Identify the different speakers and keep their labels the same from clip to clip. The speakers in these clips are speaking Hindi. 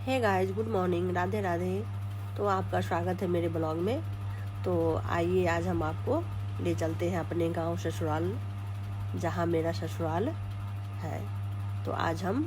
Speaker 1: हे guys, good morning, Radhe Radhe. तो आपका स्वागत है मेरे ब्लॉग में। तो आइए आज हम आपको ले चलते हैं अपने गांव ससुराल, जहां मेरा ससुराल है। तो आज हम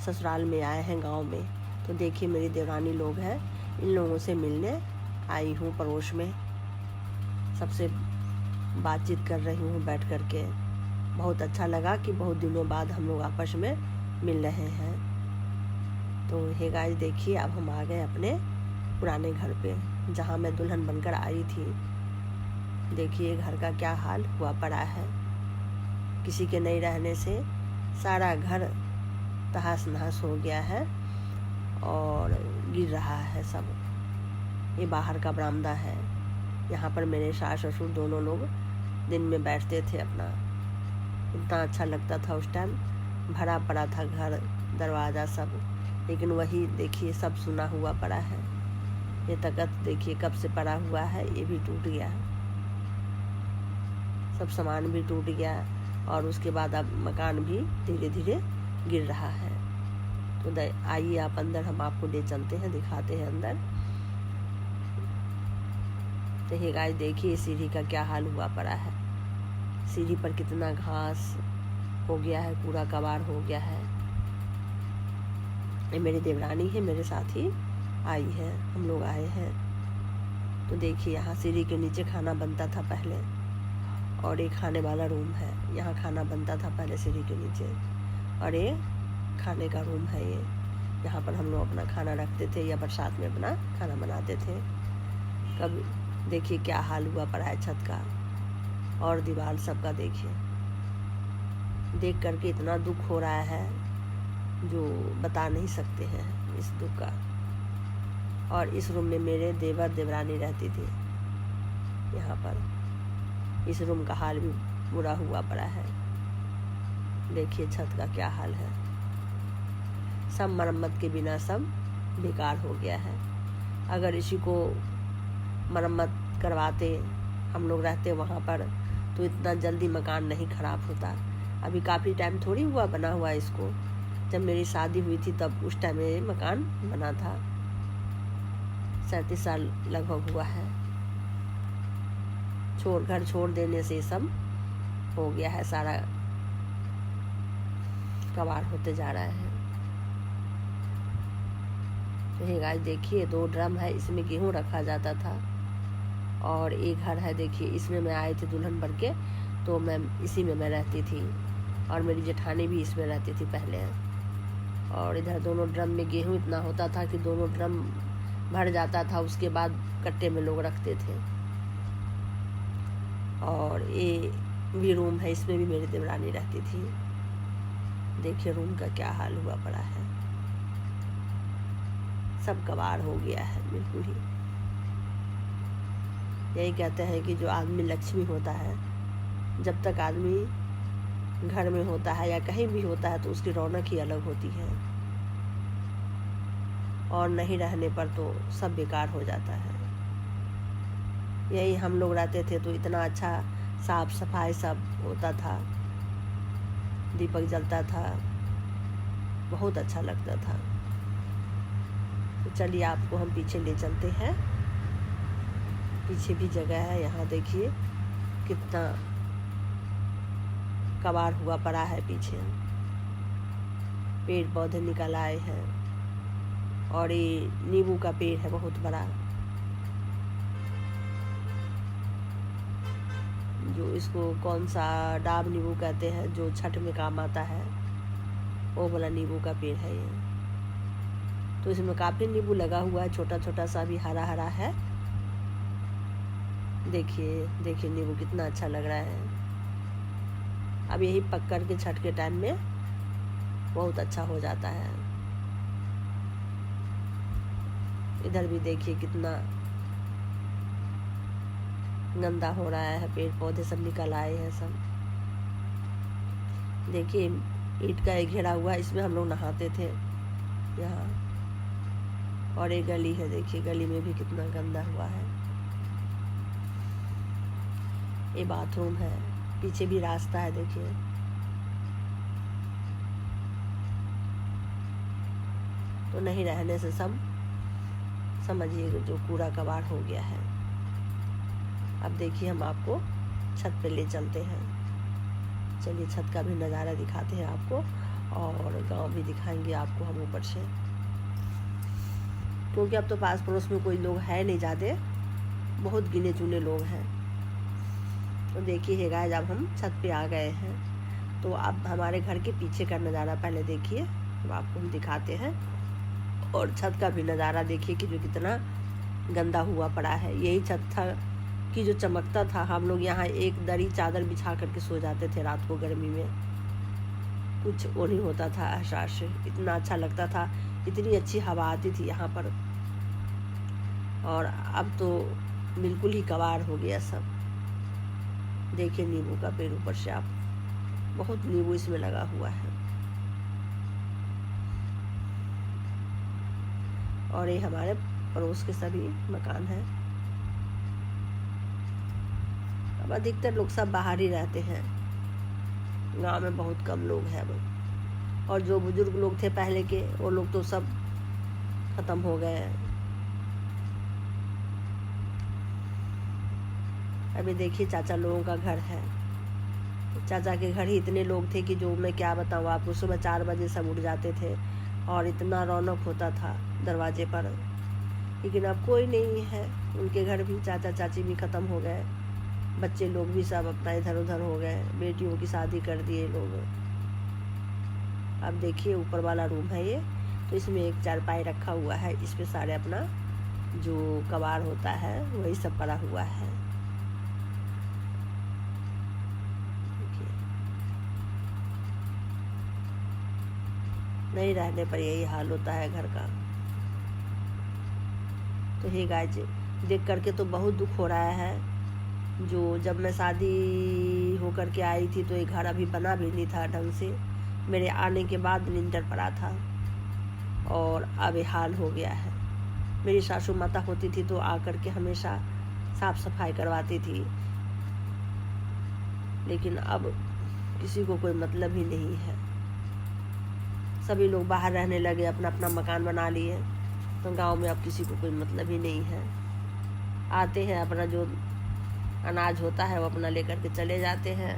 Speaker 1: ससुराल में आए हैं गांव में। तो देखिए मेरी देवरानी लोग हैं, इन लोगों से मिलने आई हूँ। पड़ोस में सबसे बातचीत कर रही हूँ बैठ कर के। बहुत अच्छा लगा कि बहुत दिनों बाद हम लोग आपस में मिल रहे हैं। तो हे गाइस, देखिए अब हम आ गए अपने पुराने घर पे, जहाँ मैं दुल्हन बनकर आई थी। देखिए घर का क्या हाल हुआ पड़ा है। किसी के नहीं रहने से सारा घर तहस नहस हो गया है और गिर रहा है सब। ये बाहर का बरामदा है। यहाँ पर मेरे सास ससुर दोनों लोग दिन में बैठते थे अपना। इतना अच्छा लगता था उस टाइम, भरा पड़ा था घर दरवाज़ा सब। लेकिन वही देखिए सब सुना हुआ पड़ा है। ये तख्त देखिए कब से पड़ा हुआ है, ये भी टूट गया, सब सामान भी टूट गया। और उसके बाद अब मकान भी धीरे धीरे गिर रहा है। तो आइए आप अंदर, हम आपको ले चलते हैं, दिखाते हैं अंदर। तो ये गाइस देखिए सीढ़ी का क्या हाल हुआ पड़ा है। सीढ़ी पर कितना घास हो गया है, कूड़ा कबाड़ हो गया है। ये मेरी देवरानी है, मेरे साथ ही आई है, हम लोग आए हैं। तो देखिए यहाँ सीढ़ी के नीचे खाना बनता था पहले, और ये खाने वाला रूम है। यहाँ खाना बनता था पहले सीढ़ी के नीचे, और ये खाने का रूम है। ये यहाँ पर हम लोग अपना खाना रखते थे या बरसात में अपना खाना बनाते थे। कब देखिए क्या हाल हुआ पड़ा है छत का और दीवार सबका। देखिए देख करके इतना दुख हो रहा है जो बता नहीं सकते हैं इस दुख का। और इस रूम में मेरे देवर देवरानी रहती थी। यहाँ पर इस रूम का हाल भी बुरा हुआ पड़ा है। देखिए छत का क्या हाल है। सब मरम्मत के बिना सब बेकार हो गया है। अगर इसी को मरम्मत करवाते, हम लोग रहते वहाँ पर, तो इतना जल्दी मकान नहीं खराब होता। अभी काफ़ी टाइम थोड़ी हुआ बना हुआ इसको। जब मेरी शादी हुई थी तब उस टाइम ये मकान बना था। 37 साल लगभग हुआ है। घर छोड़ देने से सब हो गया है, सारा कबाड़ होते जा रहा है। तो ये गाइस देखिए 2 ड्रम है, इसमें गेहूं रखा जाता था। और एक घर है देखिए, इसमें मैं आई थी दुल्हन बन के, तो मैं इसी में मैं रहती थी। और मेरी जेठानी भी इसमें रहती थी पहले। और इधर दोनों ड्रम में गेहूं इतना होता था कि दोनों ड्रम भर जाता था। उसके बाद कट्टे में लोग रखते थे। और ये भी रूम है, इसमें भी मेरी देवरानी रहती थी। देखिए रूम का क्या हाल हुआ पड़ा है, सब कबाड़ हो गया है बिल्कुल ही। यही कहते हैं कि जो आदमी लक्ष्मी होता है, जब तक आदमी घर में होता है या कहीं भी होता है तो उसकी रौनक ही अलग होती है। और नहीं रहने पर तो सब बेकार हो जाता है। यही हम लोग रहते थे तो इतना अच्छा साफ सफाई सब होता था, दीपक जलता था, बहुत अच्छा लगता था। तो चलिए आपको हम पीछे ले चलते हैं। पीछे भी जगह है, यहाँ देखिए कितना कबाड़ हुआ पड़ा है। पीछे पेड़ पौधे निकल आए हैं, और ये नींबू का पेड़ है बहुत बड़ा, जो इसको कौन सा डाब नींबू कहते हैं, जो छठ में काम आता है, वो वाला नींबू का पेड़ है ये। तो इसमें काफी नींबू लगा हुआ है, छोटा छोटा सा भी हरा हरा है। देखिए देखिए नींबू कितना अच्छा लग रहा है। अब यही पक कर के छठ के टाइम में बहुत अच्छा हो जाता है। इधर भी देखिए कितना गंदा हो रहा है, पेड़ पौधे सब निकल आए हैं सब। देखिए ईंट का एक घेरा हुआ, इसमें हम लोग नहाते थे यहाँ। और एक गली है, देखिए गली में भी कितना गंदा हुआ है। ये बाथरूम है, पीछे भी रास्ता है देखिए। तो नहीं रहने से सब समझिए जो कूड़ा कबाड़ हो गया है। अब देखिए हम आपको छत पे ले चलते हैं। चलिए छत का भी नज़ारा दिखाते हैं आपको, और गांव भी दिखाएंगे आपको हम ऊपर से, क्योंकि अब तो पास पड़ोस में कोई लोग है नहीं ज़्यादा, बहुत गिने चुने लोग हैं। तो देखिए गाइस, अब हम छत पे आ गए हैं। तो अब हमारे घर के पीछे का नज़ारा पहले देखिए, तो आपको हम दिखाते हैं। और छत का भी नज़ारा देखिए कि जो कितना गंदा हुआ पड़ा है। यही छत था कि जो चमकता था। हम लोग यहाँ एक दरी चादर बिछा करके सो जाते थे रात को गर्मी में, कुछ वो नहीं होता था एहसास से, इतना अच्छा लगता था, इतनी अच्छी हवा आती थी यहाँ पर। और अब तो बिल्कुल ही कबाड़ हो गया सब। देखिए नींबू का पेड़ ऊपर से, आप बहुत नींबू इसमें लगा हुआ है। और ये हमारे पड़ोस के सभी मकान हैं। अब अधिकतर लोग सब बाहर ही रहते हैं, गांव में बहुत कम लोग हैं अब। और जो बुजुर्ग लोग थे पहले के, वो लोग तो सब खत्म हो गए हैं। अभी देखिए चाचा लोगों का घर है। चाचा के घर ही इतने लोग थे कि जो मैं क्या बताऊँ आपको। सुबह 4 बजे सब उठ जाते थे और इतना रौनक होता था दरवाजे पर। लेकिन अब कोई नहीं है, उनके घर भी चाचा चाची भी ख़त्म हो गए। बच्चे लोग भी सब अपना इधर उधर हो गए, बेटियों की शादी कर दिए लोग। अब देखिए ऊपर वाला रूम है ये, तो इसमें एक चारपाई रखा हुआ है, इस पे सारे अपना जो कबाड़ होता है वही सब पड़ा हुआ है। नहीं रहने पर यही हाल होता है घर का। तो हे गाइस, देख करके तो बहुत दुख हो रहा है। जो जब मैं शादी होकर के आई थी तो ये घर अभी बना भी नहीं था ढंग से। मेरे आने के बाद लिंटर पड़ा था और अब ये हाल हो गया है। मेरी सासू माता होती थी तो आकर के हमेशा साफ सफाई करवाती थी, लेकिन अब किसी को कोई मतलब ही नहीं है। सभी लोग बाहर रहने लगे, अपना अपना मकान बना लिए, तो गांव में अब किसी को कोई मतलब ही नहीं है। आते हैं, अपना जो अनाज होता है वो अपना लेकर के चले जाते हैं,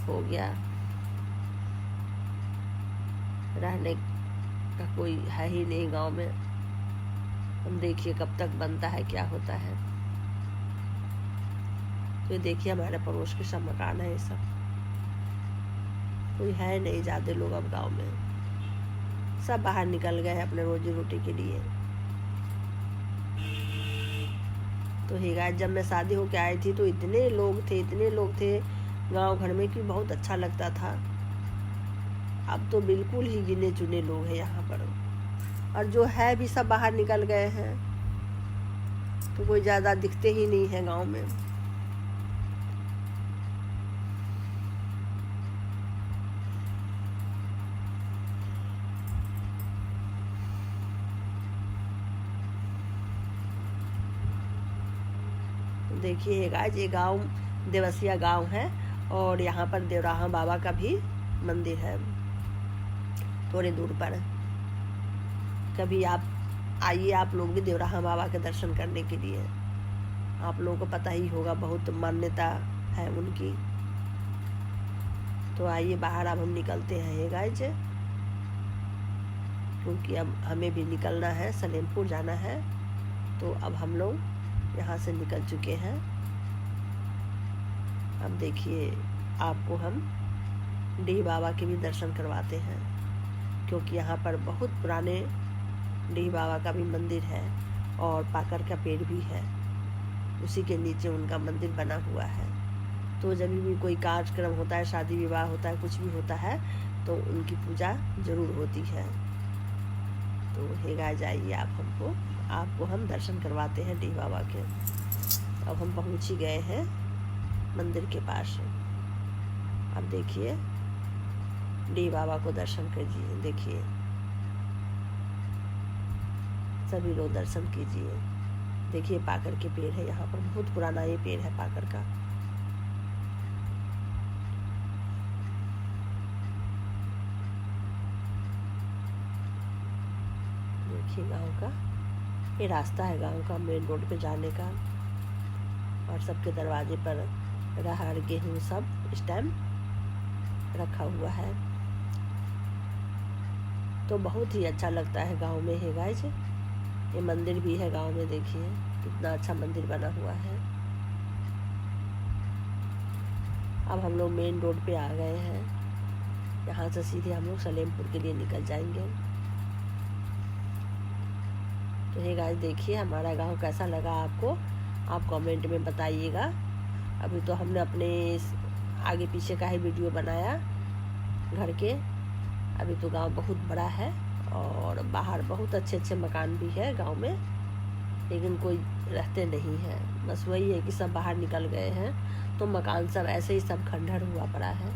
Speaker 1: हो गया। रहने का कोई है ही नहीं गांव में। हम देखिए कब तक बनता है, क्या होता है। तो ये देखिए हमारे पड़ोस के सब मकान है, ये सब कोई है नहीं ज़्यादा लोग अब गांव में, सब बाहर निकल गए हैं अपने रोजी रोटी के लिए। तो हे गाइस, जब मैं शादी होके आई थी तो इतने लोग थे गांव घर में कि बहुत अच्छा लगता था। अब तो बिल्कुल ही गिने चुने लोग हैं यहाँ पर, और जो है भी सब बाहर निकल गए हैं, तो कोई ज़्यादा दिखते ही नहीं है गांव में। देखिए गाइस, ये गांव देवसिया गांव है, और यहाँ पर देवराहा बाबा का भी मंदिर है थोड़ी दूर पर। कभी आप आइए, आप लोग भी देवराहा बाबा के दर्शन करने के लिए। आप लोगों को पता ही होगा, बहुत मान्यता है उनकी। तो आइए बाहर अब हम निकलते हैं ये गाइस, क्योंकि अब हमें भी निकलना है, सलेमपुर जाना है। तो अब हम लोग यहाँ से निकल चुके हैं। अब देखिए आपको हम डीह बाबा के भी दर्शन करवाते हैं, क्योंकि यहाँ पर बहुत पुराने डीह बाबा का भी मंदिर है, और पाकर का पेड़ भी है, उसी के नीचे उनका मंदिर बना हुआ है। तो जब भी कोई कार्यक्रम होता है, शादी विवाह होता है, कुछ भी होता है, तो उनकी पूजा जरूर होती है। तो हे गाइस, जाइए आपको हम दर्शन करवाते हैं डीह बाबा के। अब हम पहुंच ही गए हैं मंदिर के पास। अब देखिए डीह बाबा को दर्शन कीजिए। देखिए सभी लोग दर्शन कीजिए। देखिए पाकर के पेड़ है यहाँ पर, बहुत पुराना ये पेड़ है पाकर का। देखिए गांव का ये रास्ता है, गांव का मेन रोड पे जाने का। और सबके दरवाजे पर अरहर गेहूँ सब इस टाइम रखा हुआ है। तो बहुत ही अच्छा लगता है गांव में है गाइस। ये मंदिर भी है गांव में, देखिए कितना अच्छा मंदिर बना हुआ है। अब हम लोग मेन रोड पे आ गए हैं। यहाँ से सीधे हम लोग सलेमपुर के लिए निकल जाएंगे। तो ये गाइस देखिए हमारा गांव कैसा लगा आपको, आप कमेंट में बताइएगा। अभी तो हमने अपने आगे पीछे का ही वीडियो बनाया घर के। अभी तो गांव बहुत बड़ा है और बाहर बहुत अच्छे अच्छे मकान भी है गांव में, लेकिन कोई रहते नहीं है। बस वही है कि सब बाहर निकल गए हैं, तो मकान सब ऐसे ही सब खंडहर हुआ पड़ा है।